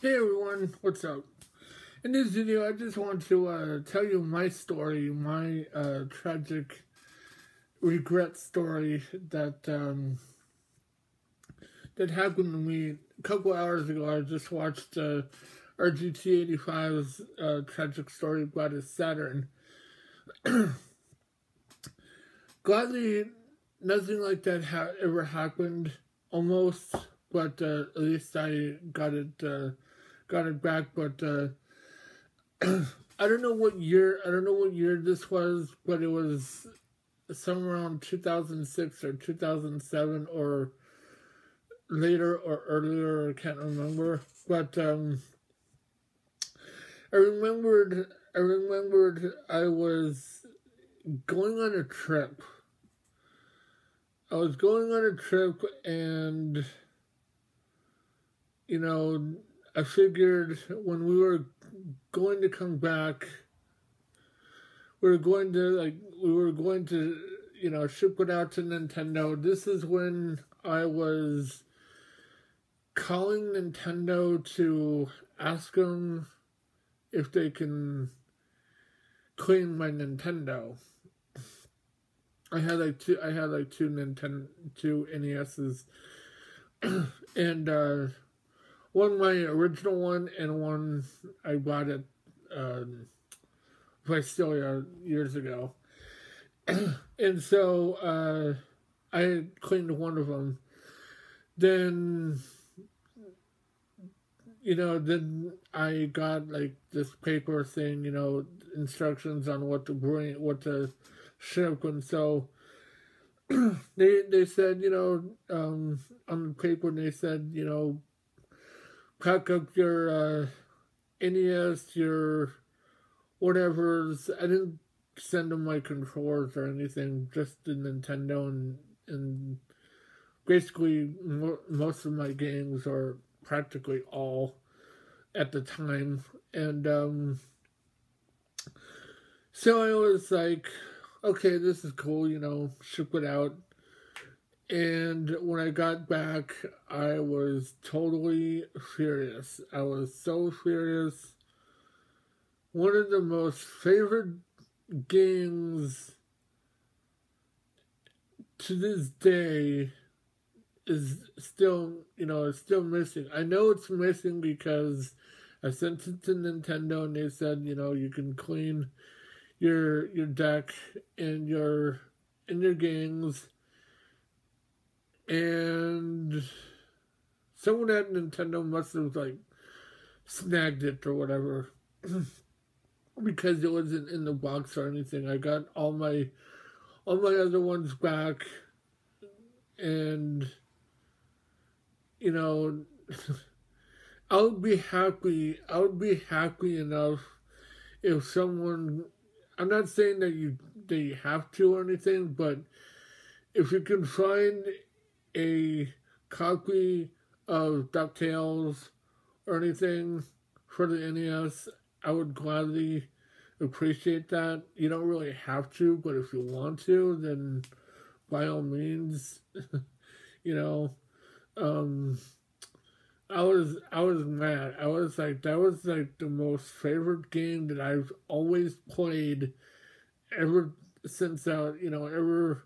Hey everyone, what's up? In this video, I just want to tell you my story, my tragic regret story that happened to me a couple hours ago. I just watched RGT85's tragic story about his Saturn. Gladly, nothing like that ever happened, almost, but at least I got it back. But I don't know what year. I don't know what year this was, but it was somewhere around 2006 or 2007 or later or earlier. I can't remember. But I remembered. I was going on a trip. And I figured when we were going to come back, we were going to ship it out to Nintendo. This is when I was calling Nintendo to ask them if they can clean my Nintendo. I had two NESs, and one my original one, and one I bought at Vistelia years ago. And so I cleaned one of them. Then I got like this paper saying, instructions on what to ship, and so they said, on the paper they said, pack up your NES, your whatever's. I didn't send them my controllers or anything, just the Nintendo, and basically most of my games, or practically all at the time. And so I was like, okay, this is cool, ship it out. And when I got back, I was totally furious. I was so furious. One of the most favorite games to this day is still missing. I know it's missing because I sent it to Nintendo and they said, you can clean your deck and your games, and someone at Nintendo must have snagged it or whatever because it wasn't in the box or anything. I got all my other ones back, and I would be happy enough if someone, I'm not saying that you have to or anything, but if you can find a copy of DuckTales or anything for the NES, I would gladly appreciate that. You don't really have to, but if you want to, then by all means. I was mad. I was like, that was like the most favorite game that I've always played ever since ever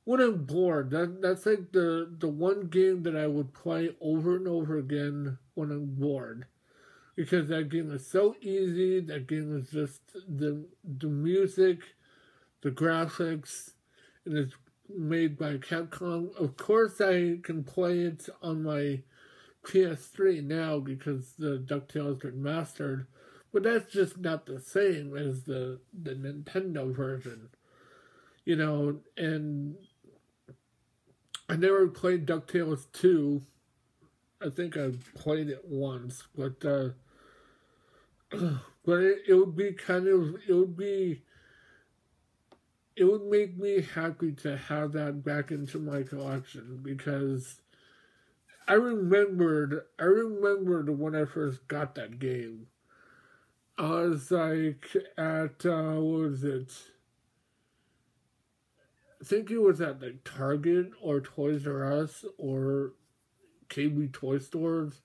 when I'm bored. That's like the one game that I would play over and over again when I'm bored. Because that game is so easy, that game is just the music, the graphics, and it's made by Capcom. Of course I can play it on my PS3 now because the DuckTales remastered, but that's just not the same as the Nintendo version, and I never played DuckTales 2. I think I played it once, but it would be it would make me happy to have that back into my collection, because I remembered when I first got that game. I was like at what was it? I think it was at like Target or Toys R Us or KB Toy Stores,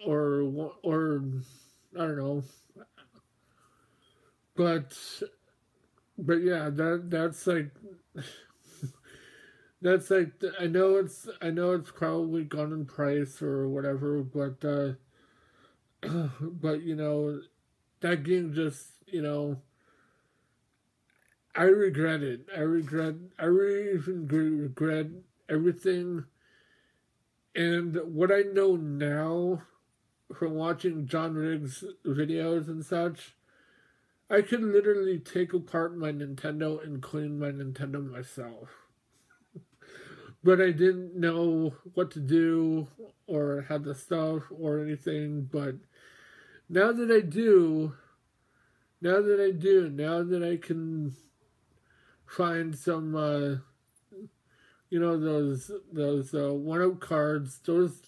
or I don't know, but yeah, that's like that's like I know it's probably gone in price or whatever, but but you know that game just I regret it. I really even regret everything. And what I know now from watching John Riggs videos and such, I could literally take apart my Nintendo and clean my Nintendo myself. But I didn't know what to do or have the stuff or anything. But now that I do, now that I can find some, those 1-up cards, those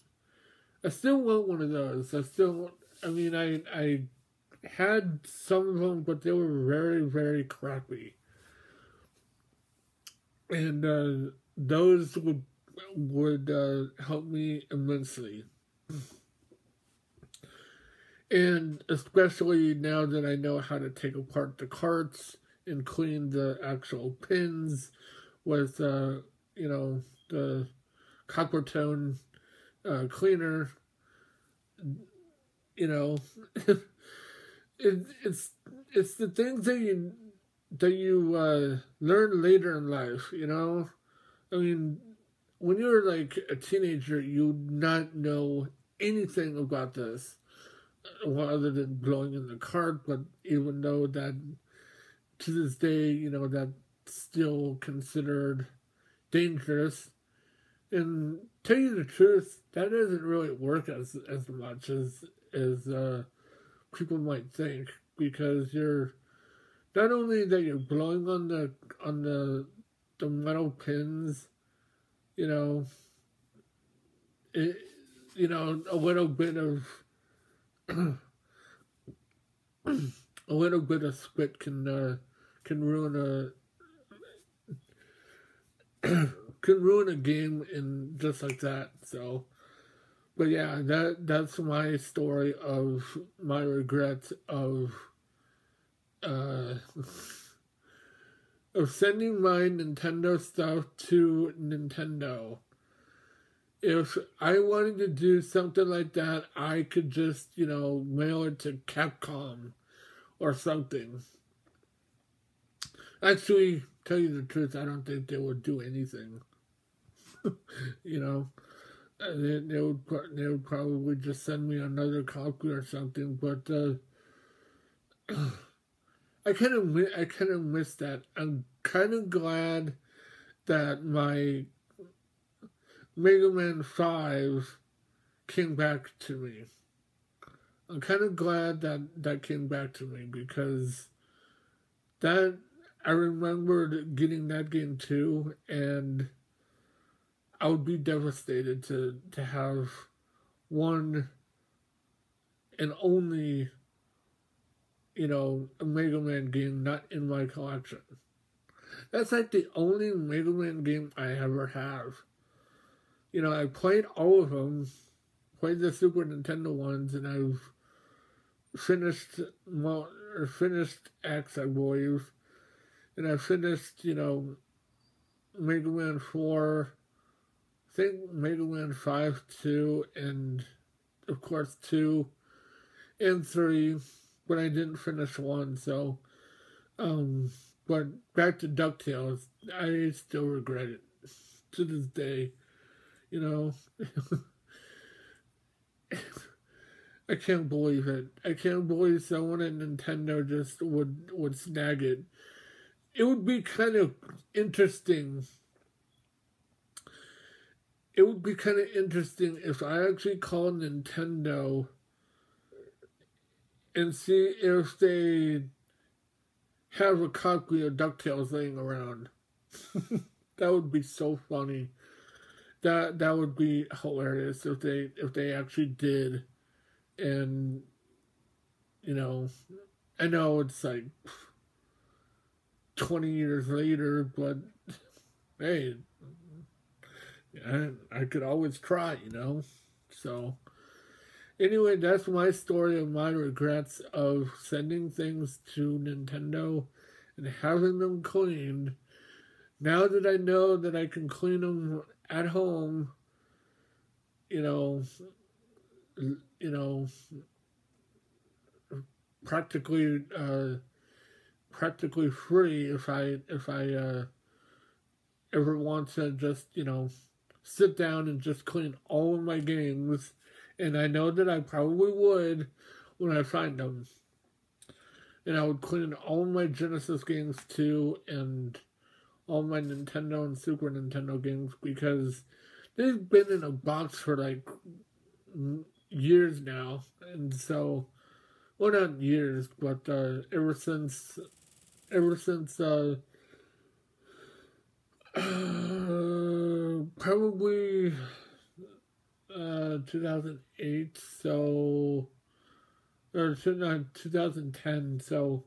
I still want one of those. I mean, I had some of them, but they were very, very crappy. And those would help me immensely. And especially now that I know how to take apart the carts and clean the actual pins with, the Coppertone cleaner, you know, it's the things that you learn later in life. I mean, when you're like a teenager, you not know anything about this, well, other than blowing in the cart. But even though that to this day, that's still considered dangerous. And tell you the truth, that doesn't really work as much as people might think, because you're not only that you're blowing on the metal pins, a little bit of a little bit of spit can ruin can ruin a game in just like that. So, but yeah, that's my story of my regrets of sending my Nintendo stuff to Nintendo. If I wanted to do something like that, I could just, mail it to Capcom or something. Actually, tell you the truth, I don't think they would do anything. They would probably just send me another copy or something. But I kind of miss that. I'm kind of glad that my Mega Man 5 came back to me. I'm kind of glad that came back to me, because that I remembered getting that game too, and I would be devastated to have one and only, a Mega Man game not in my collection. That's like the only Mega Man game I ever have. I played all of them, played the Super Nintendo ones, and I've finished X, I believe, and I finished, Mega Man 4, I think Mega Man 5, 2, and of course 2 and 3, but I didn't finish 1, so, but back to DuckTales, I still regret it to this day. I can't believe it. I can't believe someone at Nintendo just would snag it. It would be kind of interesting. It would be kind of interesting if I actually called Nintendo and see if they have a copy of DuckTales laying around. That would be so funny. That would be hilarious if they actually did. And I know it's like 20 years later, but hey, I could always try, So Anyway, that's my story of my regrets of sending things to Nintendo and having them cleaned. Now that I know that I can clean them at home, you know, you know, practically practically free if I ever want to just sit down and just clean all of my games, and I know that I probably would when I find them. And I would clean all of my Genesis games too, and all my Nintendo and Super Nintendo games because they've been in a box for like years now, and so well not years, but ever since probably 2008, so or 2010, so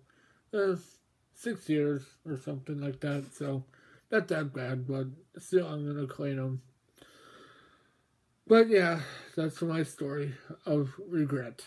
uh, 6 years or something like that. So not that bad, but still, I'm gonna clean them. But yeah, that's my story of regret.